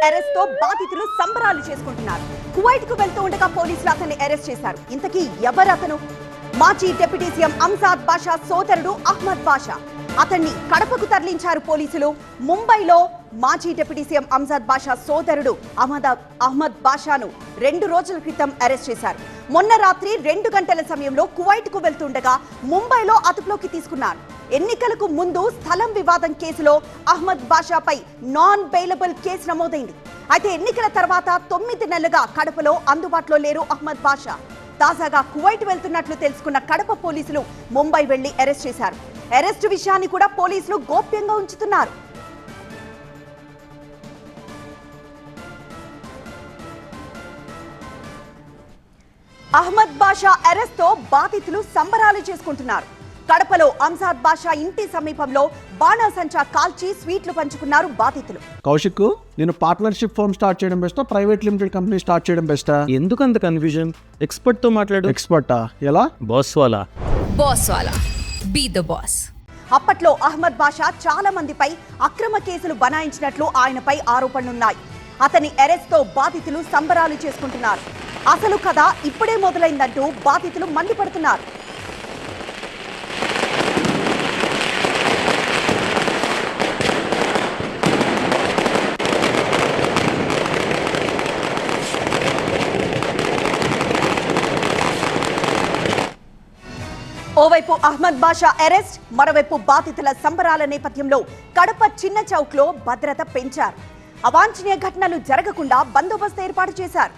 Arrest తో బాధితులు సంబరాలు చేసుకుంటున్నారు. కువైట్ కు వెళ్తూ ఉండగా పోలీసులు అతన్ని అరెస్ట్ చేశారు. ఇంతకీ ఎవరు అతను? మాజీ డిప్యూటీ సీఎం అంజాద్ బాషా సోదరుడు అహ్మద్ బాషా. అతన్ని కడపకు తరలించారు పోలీసులు. ముంబైలో మాజీ డిప్యూటీ సీఎం అంజాద్ బాషా సోదరుడు అహ్మద్ బాషాను 2 రోజుల క్రితం అరెస్ట్ చేశారు. మొన్న రాత్రి 2 గంటల సమయంలో కువైట్ కు వెళ్తుండగా ముంబైలో అదుపులోకి తీసుకున్నారు. ఎన్నికలకు ముందు స్థలం వివాదం కేసులో అహ్మద్ బాషాపై నాన్ బెయిలబుల్ కేసు నమోదైంది. అయితే ఎన్నికల తర్వాత 9 నెలలుగా కడపలో అందుబాటులో లేరు అహ్మద్ బాషా. తాజాగా కువైట్ వెళ్తున్నట్లు తెలుసుకున్న కడప పోలీసులు ముంబై వెళ్లి అరెస్ట్ చేశారు. అరెస్టు విషయాన్ని కూడా పోలీసులు గోప్యంగా ఉంచుతున్నారు. అహ్మద్ బాషా అరెస్ట్ తో బాధితులు సంబరాలు చేసుకుంటున్నారు. కడపలో అంజాద్ బాషా ఇంటి సమీపంలో బాణాసంచా కాల్చి స్వీట్లు పంచుకున్నారు బాధితులు. కౌశిక్, నేను పార్ట్నర్షిప్ ఫర్మ్ స్టార్ట్ చేయడం బెస్టా, ప్రైవేట్ లిమిటెడ్ కంపెనీ స్టార్ట్ చేయడం బెస్టా? ఎందుకు అంత కన్ఫ్యూజన్? ఎక్స్పర్ట్ తో మాట్లాడు. ఎక్స్పర్టా? ఎలా? బాస్ వాలా బీ ద బాస్. అప్పట్లో అహ్మద్ బాషా చాలా మందిపై అక్రమ కేసులు బనాయించినట్లు ఆయనపై ఆరోపణలున్నాయి. అతని అరెస్ట్ తో బాధితులు సంబరాలు చేసుకుంటున్నారు. అసలు కథ ఇప్పుడే మొదలైందంటూ బాధితులు మండిపడుతున్నారు. ఓవైపు అహ్మద్ బాషా అరెస్ట్, మరోవైపు బాధితుల సంబరాల నేపథ్యంలో కడప చిన్న చౌక్ లో భద్రత పెంచారు. అవాంఛనీయ ఘటనలు జరగకుండా బందోబస్తు ఏర్పాటు చేశారు.